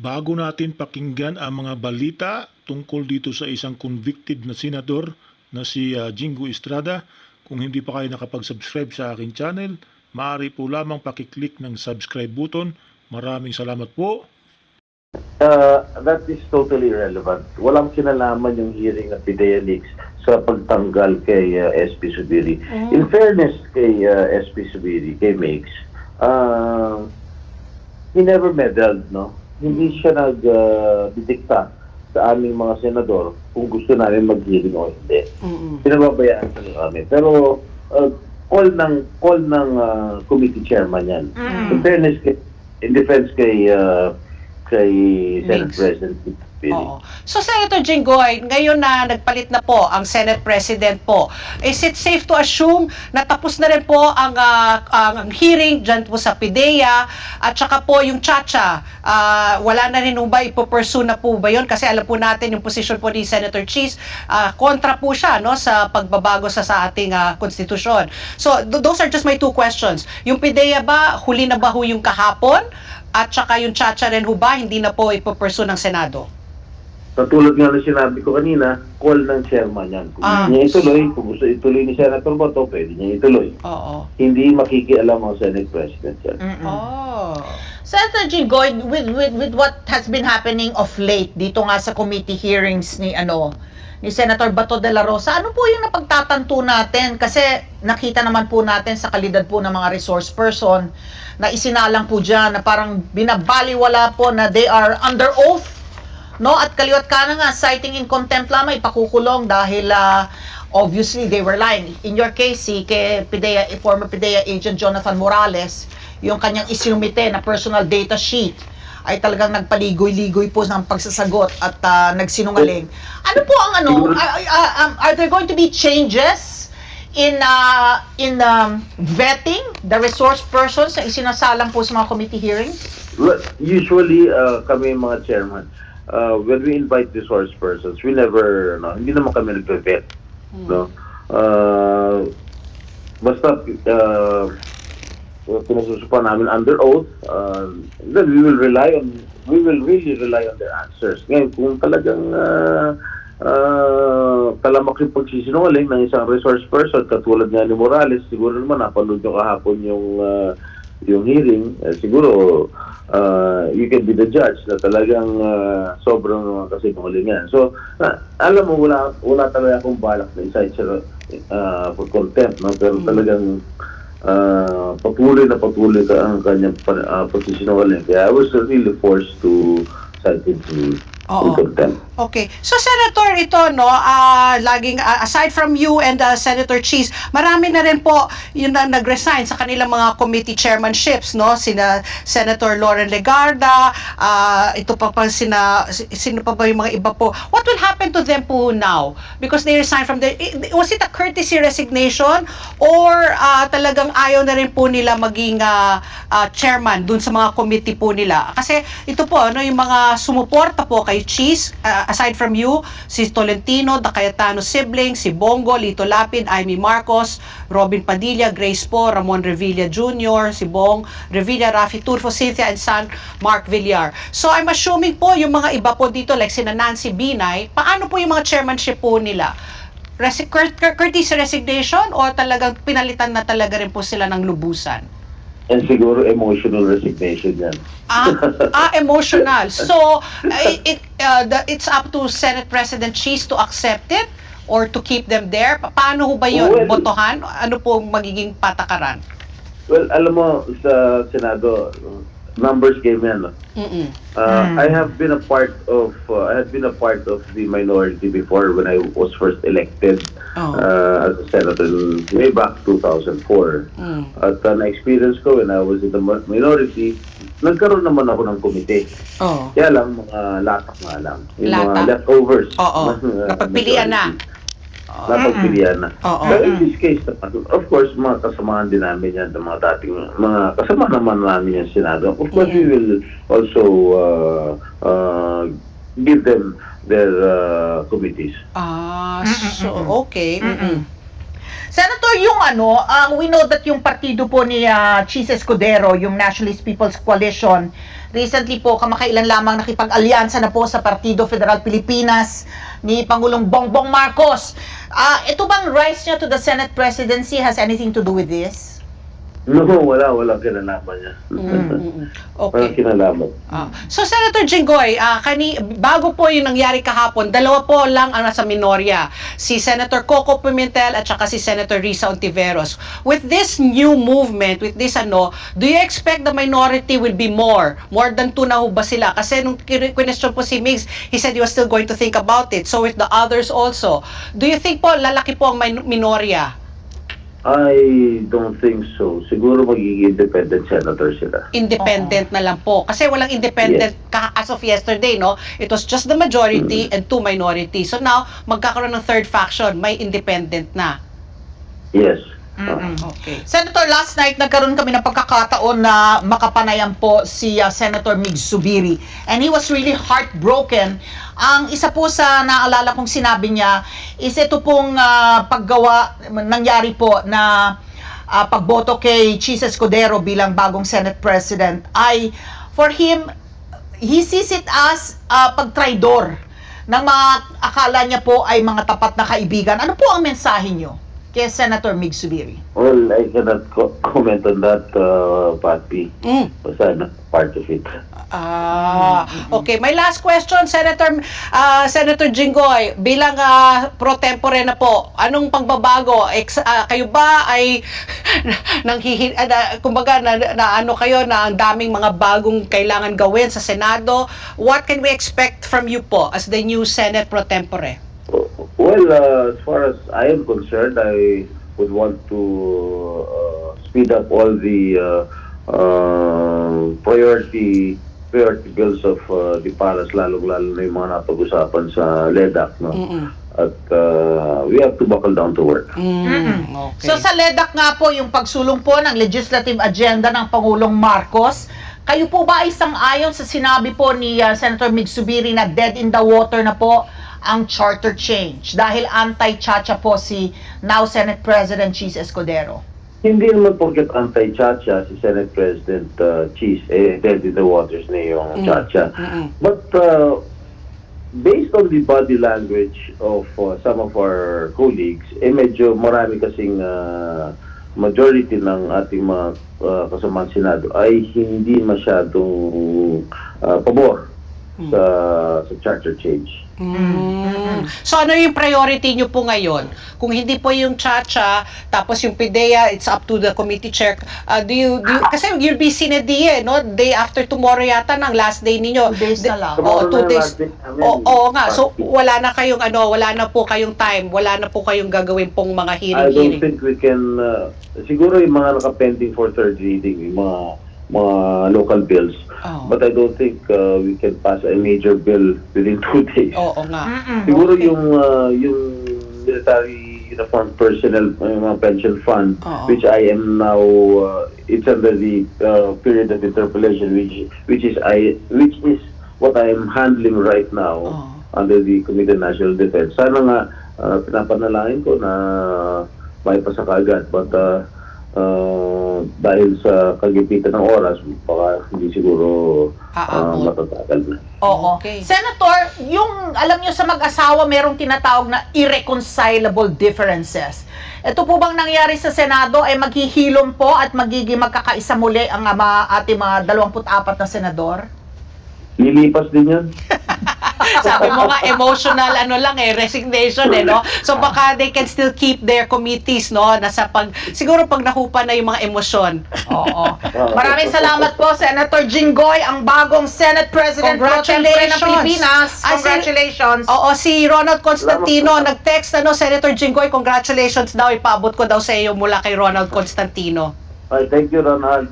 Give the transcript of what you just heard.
Bago natin pakinggan ang mga balita tungkol dito sa isang convicted na senador na si Jingo Estrada, kung hindi pa kayo nakapag-subscribe sa aking channel, maaari po lamang pakiclick ng subscribe button. Maraming salamat po. That is totally irrelevant. Walang kinalaman yung hearing at PIDEA leaks sa pagtanggal kay SP Subiri. In fairness kay SP Subiri, kay Mix, he never meddled, no? Hindi siya nag-didikta sa aming mga senador kung gusto namin mag-hearing o hindi. Pinababayaan sa kami. Pero call ng committee chairman yan. In fairness, in defense kay Senate President Pili. Oo. So, Senator Jinggoy, ngayon na nagpalit na po ang Senate President po, is it safe to assume na tapos na rin po ang hearing dyan po sa PIDEA at saka po yung Chacha, wala na rin ba ipopursue na po ba yun? Kasi alam po natin yung position po ni Senator Cheese, kontra po siya no, sa pagbabago sa ating konstitusyon. So, those are just my two questions. Yung PIDEA ba, huli na ba ho yung kahapon? At saka yung Chacha rin ho ba, hindi na po ipopursue ng Senado? Katulad nga na sinabi ko kanina, call ng chairman yan. Kung gusto niya ituloy, kung gusto ituloy ni Senator Boto, pwede niya ituloy. Oo. Hindi makikialam ang Senate President yan. Oh. Senator Jinggoy, with what has been happening of late dito nga sa committee hearings ni Senator Bato de la Rosa, ano po yung napagtatanto natin? Kasi nakita naman po natin sa kalidad po ng mga resource person na isinalang po dyan na parang binabaliwala po na they are under oath. No, at kaliwat kanan nga, citing in contempt lamang, ipakukulong dahil obviously they were lying. In your case, si former PIDEA agent Jonathan Morales, yung kanyang isinumite na personal data sheet ay talagang nagpaligoy-ligoy po ng pagsasagot at nagsinungaling. Ano po ang are there going to be changes in vetting the resource persons na isinasalang po sa mga committee hearings? Well, usually, kami mga chairman, when we invite resource persons, we never, hindi naman kami nagpe-vet. No? Basta, pinasusupan namin under oath, then we will really rely on their answers. Ngayon, kung talagang talamak yung pagsisinungaling ng isang resource person, katulad nga ni Morales, siguro naman napanood nyo kahapon yung hearing, siguro you can be the judge na talagang sobrang kasinungalingan. So, alam mo, wala talaga akong balak na isa-cite siya for contempt, no? Pero talagang patuloy ka ang kanyang pagsisinungaling. Kaya I was really forced to cite him to contempt. Okay. So, Senator, ito, no, laging, aside from you and Senator Cheese, marami na rin po yung nag-resign sa kanilang mga committee chairmanships, no? Sina Senator Loren Legarda, ito pa sino pa ba yung mga iba po? What will happen to them po now? Because they resigned from was it a courtesy resignation or talagang ayaw na rin po nila maging chairman dun sa mga committee po nila? Kasi ito po, no, yung mga sumuporta po kay Cheese, aside from you, si Tolentino, the Cayetano siblings, si Bongo, Lito Lapid, Amy Marcos, Robin Padilla, Grace Po, Ramon Revilla Jr., si Bong Revilla, Rafi Turfo, Cynthia and son, Mark Villar. So I'm assuming po yung mga iba po dito, like sina Nancy Binay, paano po yung mga chairmanship po nila? Courtesy resignation o talagang pinalitan na talaga rin po sila ng lubusan? And siguro emotional resignation yan. Emotional. So, it's up to Senate President Cheese to accept it or to keep them there? Paano ho ba yun? Well, botohan? Ano po magiging patakaran? Well, alam mo, sa Senado, numbers game yan. No? I have been a part of the minority before when I was first elected as a senator way back 2004. At na-experience ko when I was in the minority, nagkaroon naman ako ng komite. Kaya lang, mga latak nga lang. Yung mga leftovers. Oo. Napagpilian na. Napagpilian na. Pero in this case, of course, mga kasamahan din namin yan, mga dating, mga kasama naman namin yung Senado. Of course, we will also give them their committees. So, okay. Senator, yung we know that yung partido po ni Cheese Escudero, yung Nationalist People's Coalition, recently po, kamakailan lamang nakipag-alyansa na po sa Partido Federal Pilipinas ni Pangulong Bongbong Marcos. Ito bang rise niya to the Senate presidency has anything to do with this? No, walang kinalaman niya. Walang Okay. kinalaman. So Senator Jinggoy, bago po yung nangyari kahapon, dalawa po lang ang nasa minorya, si Senator Coco Pimentel at saka si Senator Risa Ontiveros. With this new movement, with this do you expect the minority will be more than 2 na ho ba sila? Kasi nung question po si Migs, he said he was still going to think about it. So with the others also, do you think po lalaki po ang minorya? I don't think so. Siguro magiging independent senator sila. Independent na lang po. Kasi walang independent as of yesterday, no? It was just the majority and 2 minority. So now, magkakaroon ng third faction, may independent na. Yes. Okay. Senator, last night nagkaroon kami ng pagkakataon na makapanayan po si Senator Mig Zubiri. And he was really heartbroken. Ang isa po sa naalala kong sinabi niya is ito pong nangyari po na pagboto kay Cheese Escudero bilang bagong Senate President ay, for him, he sees it as pagtraidor ng mga akala niya po ay mga tapat na kaibigan. Ano po ang mensahe niyo kay Senator Mig Zubiri? Well, I cannot comment on that, Patty. Basta na part of it. Okay. My last question, Senator Jinggoy, bilang pro tempore na po, anong pagbabago? Kayo ba ay kumbaga na kayo na ang daming mga bagong kailangan gawin sa Senado? What can we expect from you po as the new Senate pro tempore? Well, as far as I am concerned, I would want to speed up all the priority bills of the PARAS, lalong-lalo na yung mga napag-usapan sa LEDAC. No? At we have to buckle down to work. Okay. So sa LEDAC nga po, yung pagsulong po ng legislative agenda ng Pangulong Marcos, kayo po ba ay sang-ayon sa sinabi po ni Senator Mig Zubiri na dead in the water na po ang charter change dahil anti-chacha po si now Senate President Cheese Escudero? Hindi naman porket anti-chacha si Senate President Cheese, dead in the waters na yung chacha. But based on the body language of some of our colleagues, medyo marami kasing majority ng ating mga kasamang Senado ay hindi masyadong pabor sa charter change. So ano yung priority nyo po ngayon? Kung hindi po yung chacha, tapos yung PIDEA, it's up to the committee chair. Kasi you'll be sine die, no? Day after tomorrow yata ng last day ninyo. 2 days na lang. Oo, 2 days. Oo nga. So Party. wala na po kayong time, wala na po kayong gagawin pong mga I don't hearing. think we can, siguro yung mga nakapending for third reading, yung mga local bills. But I don't think we can pass a major bill within 2 days. Oo nga. Siguro Okay. yung military uniform personnel, mga pension fund, Oo. which I am now, it's under the period of interpolation, which is what I am handling right now under the Committee on National Defense. Sana nga pinapanalangin ko na may pasa kaagad, but dahil sa kagipitan ng oras, baka hindi siguro matatagal na. Oo. Okay. Senator, yung alam nyo sa mag-asawa, merong tinatawag na irreconcilable differences. Ito po bang nangyari sa Senado ay maghihilom po at magiging magkakaisa muli ang ating mga 24 na senador? Lilipas din yan. Sabi mo nga, emotional resignation no? So baka they can still keep their committees, no? Siguro pag nahupa na yung mga emosyon. Oo. Maraming salamat po, Senator Jinggoy, ang bagong Senate President pro tempore ng Pilipinas. Congratulations. Oo, si Ronald Constantino nag-text, Senator Jinggoy, congratulations daw, ipaabot ko daw sa iyo mula kay Ronald Constantino. Thank you, Ronald.